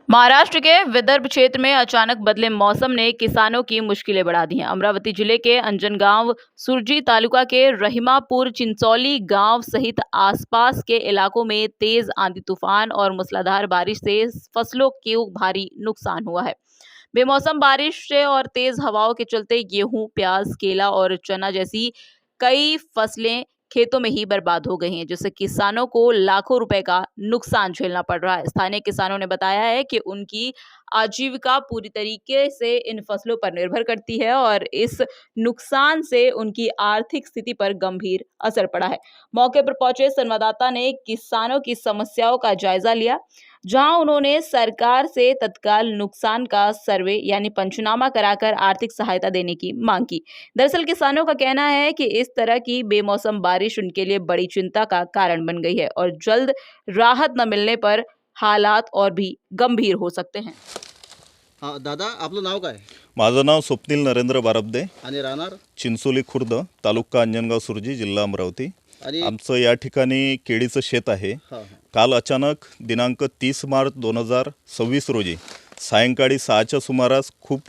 महाराष्ट्र के विदर्भ क्षेत्र में अचानक बदले मौसम ने किसानों की मुश्किलें बढ़ा दी हैं। अमरावती जिले के अंजनगांव, सुरजी तालुका के रहिमापुर, चिंचौली गांव सहित आसपास के इलाकों में तेज आंधी तूफान और मूसलाधार बारिश से फसलों को भारी नुकसान हुआ है। बेमौसम बारिश से और तेज हवाओं के चलते गेहूं, प्याज, केला और चना जैसी कई फसलें खेतों में ही बर्बाद हो गई हैं, जिससे किसानों को लाखों रुपए का नुकसान झेलना पड़ रहा है। स्थानीय किसानों ने बताया है कि उनकी आजीविका पूरी तरीके से इन फसलों पर निर्भर करती है और इस नुकसान से उनकी आर्थिक स्थिति पर गंभीर असर पड़ा है। मौके पर पहुंचे संवाददाता ने किसानों की समस्याओं का जायजा लिया, जहां उन्होंने सरकार से तत्काल नुकसान का सर्वे यानी पंचनामा कराकर आर्थिक सहायता देने की मांग की। दरअसल किसानों का कहना है कि इस तरह की बेमौसम बारिश उनके लिए बड़ी चिंता का कारण बन गई है और जल्द राहत न मिलने पर हालात और भी गंभीर हो सकते हैं। हा दादा, आपलं नाव काय माझं नाव स्वप्नील नरेंद्र बारबदे, आणि राहणार चिंचोली खुर्द, तालुका अंजनगाव, सुरजी, जिल्हा अमरावती। आणि आमचं या ठिकाणी केळीचं शेत आहे। काल अचानक दिनांक 30 मार्च 2026 रोजी सायंकाळी 6च्या सुमारास खूप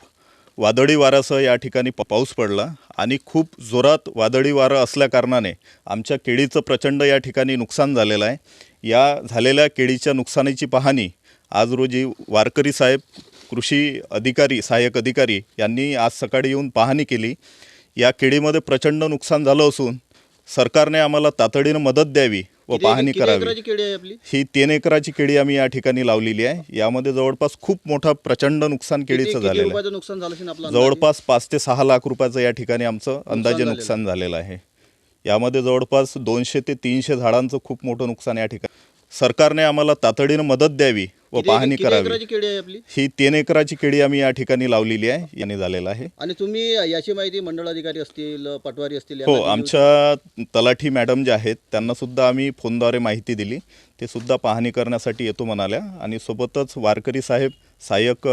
वादळी वाऱ्यासह या ठिकाणी पाऊस पडला आणि खूप जोरात वादळी वारं असल्याकारणाने आमच्या केळीचं प्रचंड या ठिकाणी नुकसान झालेलं आहे। या झालेल्या केळीच्या नुकसानीची पाहणी आज रोजी वारकरी साहेब, कृषी अधिकारी, सहाय्यक अधिकारी यांनी आज सकाळी येऊन पाहणी केली। या केळीमध्ये प्रचंड नुकसान झालं असून सरकारने आम्हाला तातडीने मदत द्यावी व पाहणी करावी। ही 3 एकराची केळी आम्ही या ठिकाणी लावलेली आहे। यामध्ये जवळपास खूप मोठा प्रचंड नुकसान केळीचं झालेलं आहे। जवळपास 5 ते 6 लाख रुपयाचं या ठिकाणी आमचं अंदाजे नुकसान झालेलं आहे। यामध्ये जवळपास 200 ते 300 झाडांचं खूप मोठं नुकसान या ठिकाणी। सरकारने आम्हाला तातडीने मदत द्यावी व पाहणी करावी। ही 3 एकराची केळी आम्ही या ठिकाणी लावलेली आहे, याने झालेला आहे। आणि तुम्ही याची माहिती मंडळ अधिकारी असतील, पटवारी असतील, हो, आमच्या तलाठी मॅडम जे आहेत त्यांना सुद्धा आम्ही फोनद्वारे माहिती दिली। ते सुद्धा पाहणी करण्यासाठी येतो म्हणाल्या आणि सोबतच वारकरी साहेब, सहाय्यक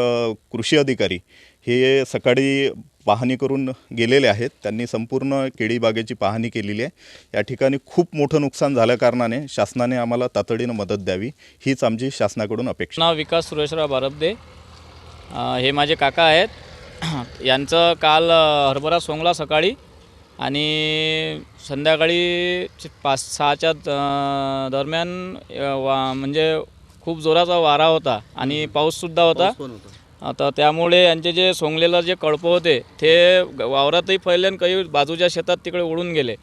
कृषी अधिकारी हे सकाळी पाहणी करून गेलेले आहेत। त्यांनी संपूर्ण केळी बागेची पाहणी केलेली आहे। या ठिकाणी खूप मोठं नुकसान झाल्याकारणाने शासनाने आम्हाला तातडीने मदत द्यावी, हीच आमची शासनाकडून अपेक्षा। नाव विकास सुरेशराव बारबदे, हे माझे काका आहेत। यांचं काल हरभरा सोंगला सकाळी आणि संध्याकाळी 5-6च्या दरम्यान म्हणजे खूप जोराचा वारा होता आणि पाऊससुद्धा होता। आता त्यामुळे यांचे जे सोंगलेलं जे कळपं होते ते वावरातही फैलले आणि काही बाजूच्या शेतात तिकडे उडून गेले।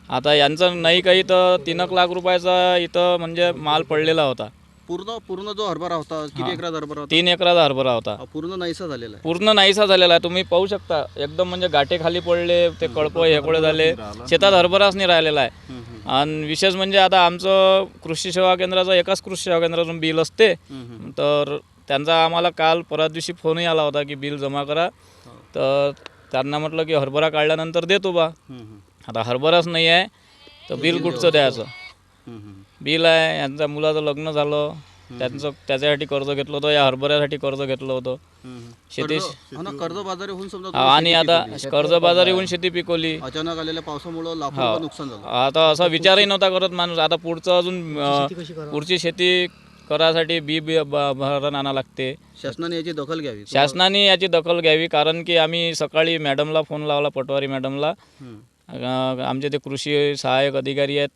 आता यांचं नाही काही तर 3 लाख रुपयाचा इथं म्हणजे माल पडलेला होता। पूर्ण जो हरभरा होता, किती एकराचा हरभरा होता? 3 एकराचा हरभरा होता। पूर्ण नाहीसा झालेला आहे। पूर्ण नाहीसा झालेला आहे, तुम्ही पाहू शकता। एकदम म्हणजे गाठे खाली पडले, ते कळपं हेकोळे झाले, शेतात हरभराच नाही राहिलेला आहे। आणि विशेष म्हणजे आता आमचं कृषी सेवा केंद्राचं एकाच कृषी सेवा केंद्रातून बिल असते, तर त्यांचा आम्हाला काल परवा दिवशी फोनही आला होता की बिल जमा करा। तर त्यांना म्हटलं की हरभरा काढल्यानंतर देतो बा। आता हरभराच नाही आहे तर बिल कुठचं द्यायचं? बिल आहे, यांच्या मुलाचं लग्न झालं, त्याच्यासाठी कर्ज घेतलं होतं, या हरभऱ्यासाठी कर्ज घेतलं होतं शेती। कर्जबाजारी होऊन समजा आणि आता कर्जबाजारी होऊन शेती पिकवली। अचानक आलेल्या पावसामुळे लाखो नुकसान झालं। आता असा विचारही नव्हता करत माणूस। आता पुढचं अजून पुढची शेती करायसाठी बी भरून आणावं लागते। शासनाने याची दखल घ्यावी। शासनाने याची दखल घ्यावी, कारण की आम्ही सकाळी मॅडमला फोन लावला, पटवारी मॅडमला। आमचे ते कृषी सहाय्यक अधिकारी आहेत